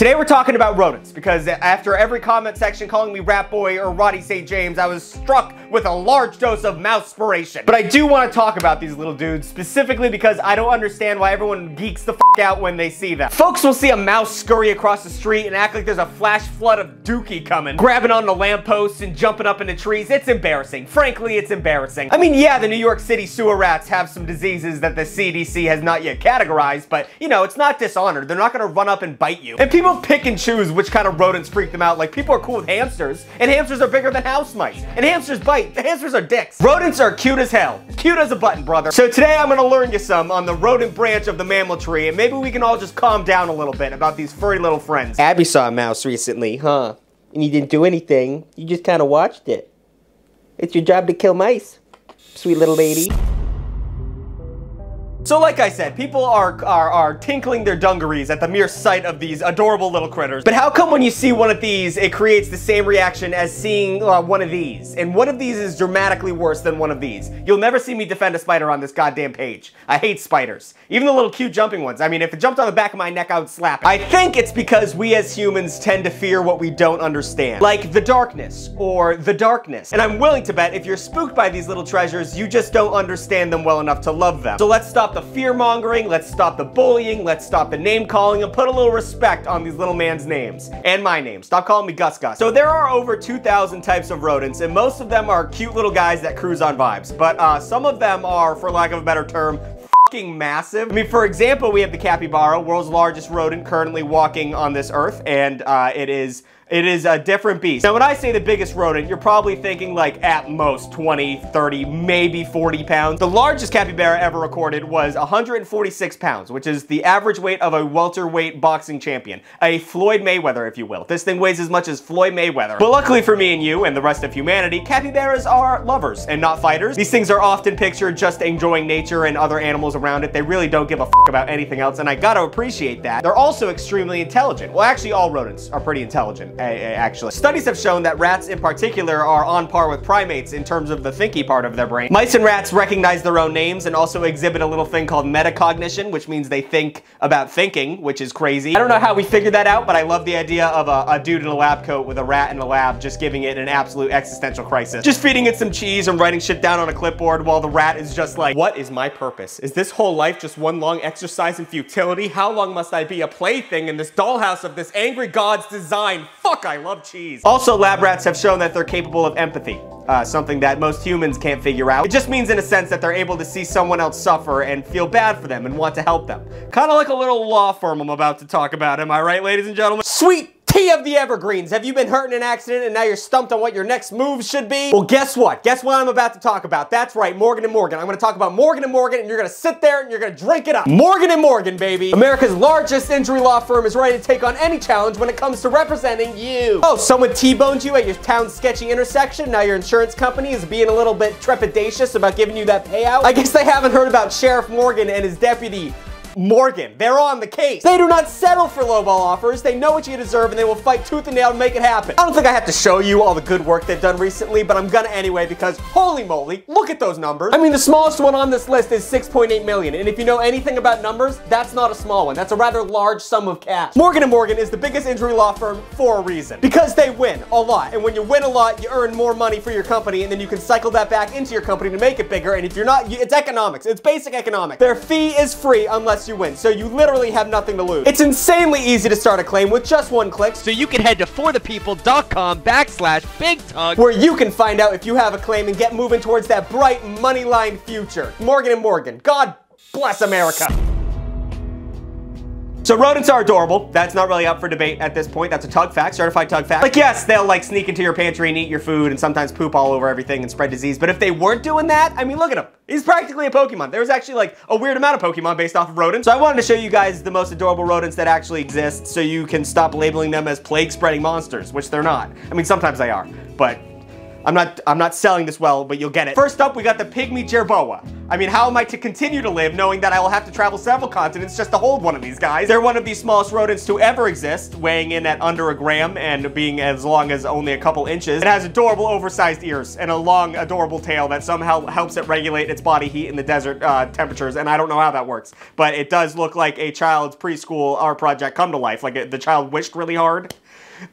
Today we're talking about rodents because after every comment section calling me Rat Boy or Roddy St. James, I was struck with a large dose of mouse-spiration. But I do want to talk about these little dudes specifically because I don't understand why everyone geeks the f out when they see them. Folks will see a mouse scurry across the street and act like there's a flash flood of dookie coming, grabbing on the lampposts and jumping up into trees. It's embarrassing. Frankly, it's embarrassing. I mean, yeah, the New York City sewer rats have some diseases that the CDC has not yet categorized, but, you know, it's not dishonored. They're not gonna run up and bite you. And people pick and choose which kind of rodents freak them out. Like, people are cool with hamsters, and hamsters are bigger than house mice, and hamsters bite. Hamsters are dicks. Rodents are cute as hell. Cute as a button, brother. So today I'm gonna learn you some on the rodent branch of the mammal tree, and maybe we can all just calm down a little bit about these furry little friends. Abby saw a mouse recently, huh? And you didn't do anything. You just kind of watched it. It's your job to kill mice, sweet little lady. So like I said, people are tinkling their dungarees at the mere sight of these adorable little critters. But how come when you see one of these, it creates the same reaction as seeing one of these? And one of these is dramatically worse than one of these. You'll never see me defend a spider on this goddamn page. I hate spiders. Even the little cute jumping ones. I mean, if it jumped on the back of my neck, I would slap it. I think it's because we as humans tend to fear what we don't understand. Like the darkness, or the darkness. And I'm willing to bet if you're spooked by these little treasures, you just don't understand them well enough to love them. So let's stop the fear-mongering, let's stop the bullying, let's stop the name-calling, and put a little respect on these little man's names. And my name. Stop calling me Gus Gus. So there are over 2,000 types of rodents, and most of them are cute little guys that cruise on vibes. But some of them are, for lack of a better term, fucking massive. I mean, for example, we have the capybara, world's largest rodent currently walking on this earth, and it is a different beast. Now, when I say the biggest rodent, you're probably thinking like at most 20, 30, maybe 40 pounds. The largest capybara ever recorded was 146 pounds, which is the average weight of a welterweight boxing champion. A Floyd Mayweather, if you will. This thing weighs as much as Floyd Mayweather. But luckily for me and you and the rest of humanity, capybaras are lovers and not fighters. These things are often pictured just enjoying nature and other animals around it. They really don't give a f about anything else, and I gotta appreciate that. They're also extremely intelligent. Well, actually, all rodents are pretty intelligent. Actually. Studies have shown that rats in particular are on par with primates in terms of the thinky part of their brain. Mice and rats recognize their own names and also exhibit a little thing called metacognition, which means they think about thinking, which is crazy. I don't know how we figured that out, but I love the idea of a dude in a lab coat with a rat in a lab just giving it an absolute existential crisis. Just feeding it some cheese and writing shit down on a clipboard while the rat is just like, what is my purpose? Is this whole life just one long exercise in futility? How long must I be a plaything in this dollhouse of this angry god's design? Fuck, I love cheese. Also, lab rats have shown that they're capable of empathy, something that most humans can't figure out. It just means in a sense that they're able to see someone else suffer and feel bad for them and want to help them. Kind of like a little law firm I'm about to talk about, am I right, ladies and gentlemen? Sweet tea of the evergreens. Have you been hurt in an accident and now you're stumped on what your next move should be? Well, guess what? Guess what I'm about to talk about? That's right, Morgan & Morgan. I'm gonna talk about Morgan & Morgan, and you're gonna sit there and you're gonna drink it up. Morgan & Morgan, baby. America's largest injury law firm is ready to take on any challenge when it comes to representing you. Oh, someone T-boned you at your town's sketchy intersection. Now your insurance company is being a little bit trepidatious about giving you that payout. I guess they haven't heard about Sheriff Morgan and his deputy, Morgan. They're on the case. They do not settle for lowball offers. They know what you deserve and they will fight tooth and nail to make it happen. I don't think I have to show you all the good work they've done recently, but I'm gonna anyway because holy moly, look at those numbers. I mean, the smallest one on this list is 6.8 million, and if you know anything about numbers, that's not a small one. That's a rather large sum of cash. Morgan & Morgan is the biggest injury law firm for a reason. Because they win a lot, and when you win a lot, you earn more money for your company, and then you can cycle that back into your company to make it bigger, and if you're not, it's economics. It's basic economics. Their fee is free unless you win, so you literally have nothing to lose. It's insanely easy to start a claim with just one click, so you can head to forthepeople.com/Big Tugg, where you can find out if you have a claim and get moving towards that bright money-lined future. Morgan & Morgan. God bless America. So rodents are adorable. That's not really up for debate at this point. That's a Tugg fact, certified Tugg fact. Like, yes, they'll like sneak into your pantry and eat your food and sometimes poop all over everything and spread disease. But if they weren't doing that, I mean, look at him. He's practically a Pokemon. There's actually like a weird amount of Pokemon based off of rodents. So I wanted to show you guys the most adorable rodents that actually exist so you can stop labeling them as plague-spreading monsters, which they're not. I mean, sometimes they are, but I'm not selling this well, but you'll get it. First up, we got the pygmy jerboa. I mean, how am I to continue to live knowing that I will have to travel several continents just to hold one of these guys? They're one of the smallest rodents to ever exist, weighing in at under a gram and being as long as only a couple inches. It has adorable oversized ears and a long, adorable tail that somehow helps it regulate its body heat in the desert temperatures, and I don't know how that works. But it does look like a child's preschool art project come to life, like the child wished really hard.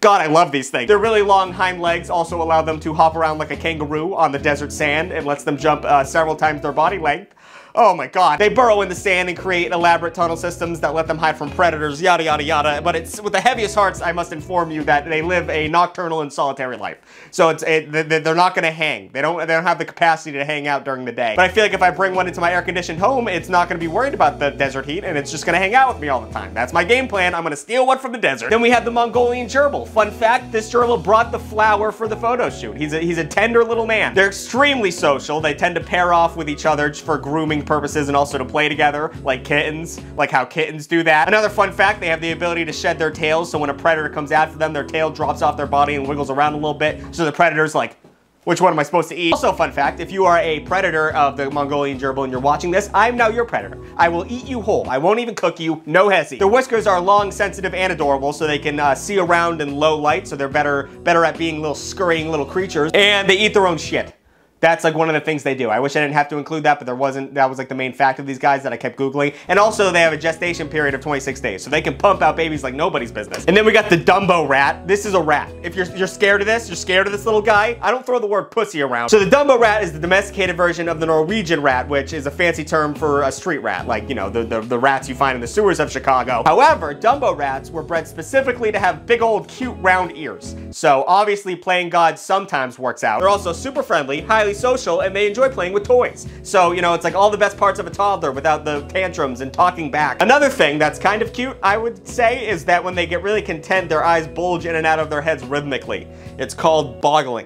God, I love these things. Their really long hind legs also allow them to hop around like a kangaroo on the desert sand and lets them jump several times their body length. Oh my god. They burrow in the sand and create elaborate tunnel systems that let them hide from predators, yada yada yada. But it's with the heaviest hearts, I must inform you that they live a nocturnal and solitary life. So they're not gonna hang. They don't have the capacity to hang out during the day. But I feel like if I bring one into my air-conditioned home, it's not gonna be worried about the desert heat and it's just gonna hang out with me all the time. That's my game plan. I'm gonna steal one from the desert. Then we have the Mongolian gerbil. Fun fact, this gerbil brought the flower for the photo shoot. He's a tender little man. They're extremely social. They tend to pair off with each other for grooming purposes and also to play together, like kittens, like how kittens do that. Another fun fact, they have the ability to shed their tails, so when a predator comes after them, their tail drops off their body and wiggles around a little bit, so the predator's like, which one am I supposed to eat? Also, fun fact, if you are a predator of the Mongolian gerbil and you're watching this, I'm now your predator. I will eat you whole. I won't even cook you, no hezzy. Their whiskers are long, sensitive, and adorable, so they can see around in low light, so they're better at being little scurrying little creatures, and they eat their own shit. That's like one of the things they do. I wish I didn't have to include that, but that was like the main fact of these guys that I kept Googling. And also they have a gestation period of 26 days, so they can pump out babies like nobody's business. And then we got the Dumbo rat. This is a rat. If you're scared of this, you're scared of this little guy, I don't throw the word pussy around. So the Dumbo rat is the domesticated version of the Norwegian rat, which is a fancy term for a street rat, like, you know, the rats you find in the sewers of Chicago. However, Dumbo rats were bred specifically to have big old cute round ears. So obviously playing God sometimes works out. They're also super friendly, highly social, and they enjoy playing with toys. So, you know, it's like all the best parts of a toddler without the tantrums and talking back. Another thing that's kind of cute, I would say, is that when they get really content, their eyes bulge in and out of their heads rhythmically. It's called boggling.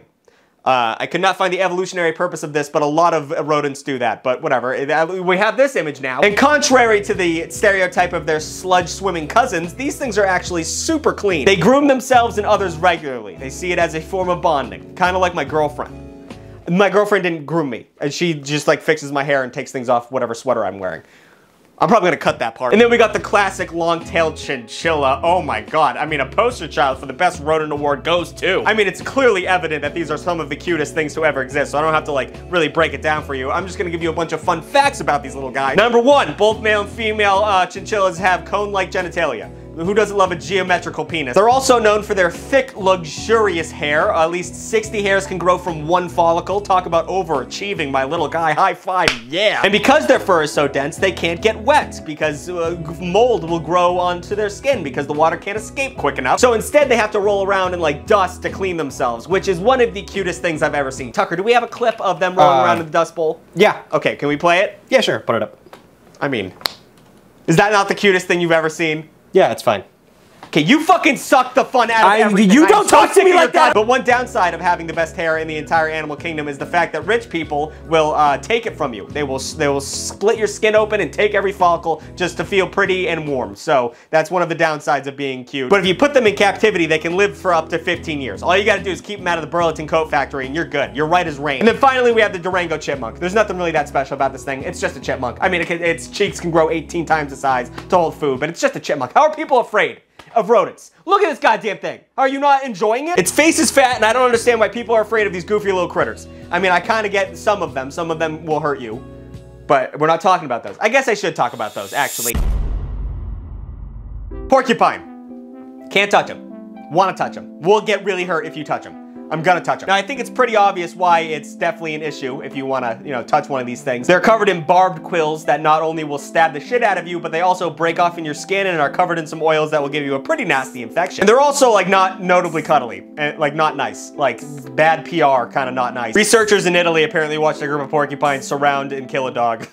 I could not find the evolutionary purpose of this, but a lot of rodents do that, but whatever. We have this image now. And contrary to the stereotype of their sludge swimming cousins, these things are actually super clean. They groom themselves and others regularly. They see it as a form of bonding, kind of like my girlfriend. My girlfriend didn't groom me, and she just like fixes my hair and takes things off whatever sweater I'm wearing. I'm probably gonna cut that part. And then we got the classic long-tailed chinchilla. Oh my god, I mean, a poster child for the best rodent award goes to. I mean, it's clearly evident that these are some of the cutest things to ever exist, so I don't have to like really break it down for you. I'm just gonna give you a bunch of fun facts about these little guys. Number one, both male and female chinchillas have cone-like genitalia. Who doesn't love a geometrical penis? They're also known for their thick, luxurious hair. At least 60 hairs can grow from one follicle. Talk about overachieving, my little guy. High five, yeah. And because their fur is so dense, they can't get wet because mold will grow onto their skin because the water can't escape quick enough. So instead, they have to roll around in like dust to clean themselves, which is one of the cutest things I've ever seen. Tucker, do we have a clip of them rolling around in the Dust Bowl? Yeah. Okay, can we play it? Yeah, sure. Put it up. I mean, is that not the cutest thing you've ever seen? Yeah, it's fine. Okay, you fucking suck the fun out of everything. You don't talk to me like that! But one downside of having the best hair in the entire animal kingdom is the fact that rich people will take it from you. They will split your skin open and take every follicle just to feel pretty and warm. So that's one of the downsides of being cute. But if you put them in captivity, they can live for up to 15 years. All you gotta do is keep them out of the Burlington Coat Factory and you're good. You're right as rain. And then finally, we have the Durango chipmunk. There's nothing really that special about this thing. It's just a chipmunk. I mean, its cheeks can grow 18 times the size to hold food, but it's just a chipmunk. How are people afraid of rodents? Look at this goddamn thing. Are you not enjoying it? Its face is fat, and I don't understand why people are afraid of these goofy little critters. I mean, I kind of get some of them. Some of them will hurt you, but we're not talking about those. I guess I should talk about those, actually. Porcupine. Can't touch them. Want to touch them. Will get really hurt if you touch them. I'm gonna touch them. Now, I think it's pretty obvious why it's definitely an issue if you wanna, you know, touch one of these things. They're covered in barbed quills that not only will stab the shit out of you, but they also break off in your skin and are covered in some oils that will give you a pretty nasty infection. And they're also, like, not notably cuddly. And, like, not nice. Like, bad PR, kinda not nice. Researchers in Italy apparently watched a group of porcupines surround and kill a dog.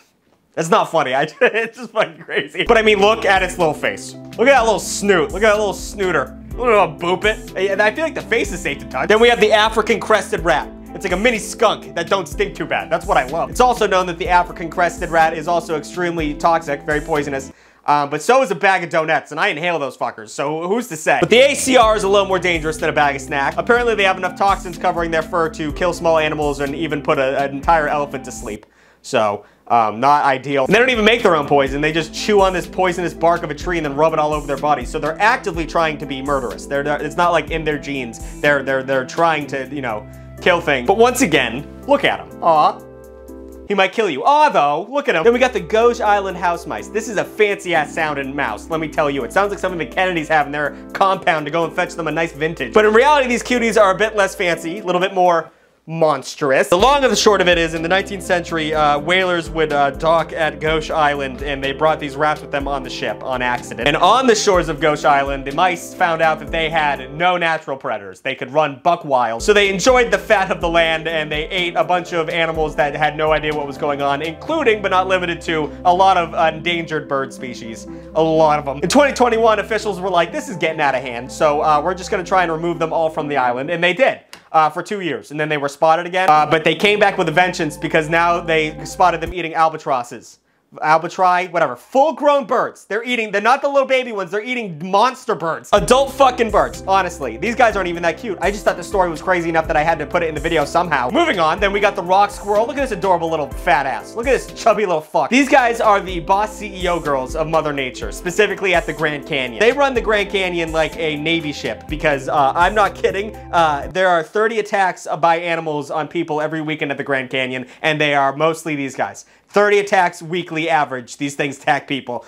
That's not funny, it's just fucking crazy. But I mean, look at its little face. Look at that little snoot. Look at that little snooter. Boop it. And I feel like the face is safe to touch. Then we have the African crested rat. It's like a mini skunk that don't stink too bad. That's what I love. It's also known that the African crested rat is also extremely toxic, very poisonous. But so is a bag of donuts, and I inhale those fuckers, so who's to say? But the ACR is a little more dangerous than a bag of snack. Apparently they have enough toxins covering their fur to kill small animals and even put an entire elephant to sleep. So, Not ideal. And they don't even make their own poison. They just chew on this poisonous bark of a tree and then rub it all over their body. So they're actively trying to be murderous. It's not like in their genes. They're trying to, you know, kill things. But once again, look at him. Aw. He might kill you. Aw, though, look at him. Then we got the Gauge Island house mice. This is a fancy-ass sounding mouse, let me tell you. It sounds like something the Kennedys have in their compound to go and fetch them a nice vintage. But in reality, these cuties are a bit less fancy, a little bit more monstrous. The long and the short of it is, in the 19th century, whalers would dock at Gauge Island, and they brought these rats with them on the ship on accident. And on the shores of Gauge Island, the mice found out that they had no natural predators. They could run buck wild. So they enjoyed the fat of the land, and they ate a bunch of animals that had no idea what was going on, including, but not limited to, a lot of endangered bird species. A lot of them. In 2021, officials were like, this is getting out of hand, so we're just gonna try and remove them all from the island, and they did. For 2 years, and then they were spotted again. But they came back with a vengeance because now they spotted them eating albatrosses. Albitri, whatever. Full-grown birds. They're not the little baby ones, they're eating monster birds. Adult fucking birds, honestly. These guys aren't even that cute. I just thought the story was crazy enough that I had to put it in the video somehow. Moving on, then we got the rock squirrel. Look at this adorable little fat ass. Look at this chubby little fuck. These guys are the boss CEO girls of Mother Nature, specifically at the Grand Canyon. They run the Grand Canyon like a Navy ship because, I'm not kidding, there are 30 attacks by animals on people every weekend at the Grand Canyon, and they are mostly these guys. 30 attacks weekly average. These things attack people.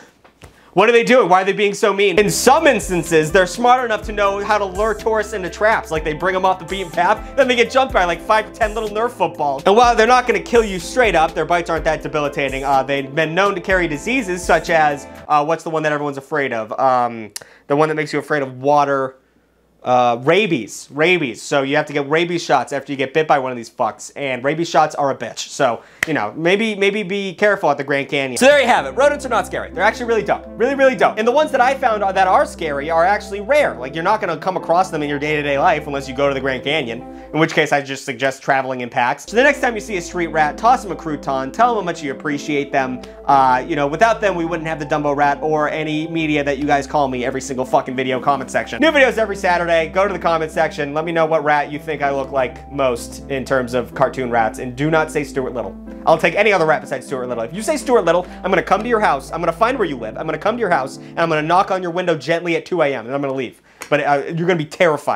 What are they doing? Why are they being so mean? In some instances, they're smart enough to know how to lure tourists into traps. Like they bring them off the beaten path, then they get jumped by like 5 to 10 little Nerf footballs. And while they're not gonna kill you straight up, their bites aren't that debilitating. They've been known to carry diseases such as, what's the one that everyone's afraid of? The one that makes you afraid of water. Rabies. So you have to get rabies shots after you get bit by one of these fucks, and rabies shots are a bitch. So, you know, maybe be careful at the Grand Canyon. So there you have it. Rodents are not scary. They're actually really dope. Really dope. And the ones that I found that are scary are actually rare. Like, you're not gonna come across them in your day-to-day life unless you go to the Grand Canyon, in which case I just suggest traveling in packs. So the next time you see a street rat, toss them a crouton, tell them how much you appreciate them. You know, without them, we wouldn't have the Dumbo Rat or any media that you guys call me every single fucking video comment section. New videos every Saturday. Go to the comment section. Let me know what rat you think I look like most in terms of cartoon rats, and do not say Stuart Little. I'll take any other rat besides Stuart Little. If you say Stuart Little, I'm gonna come to your house, I'm gonna find where you live, I'm gonna come to your house, and I'm gonna knock on your window gently at 2 a.m. and I'm gonna leave. But you're gonna be terrified.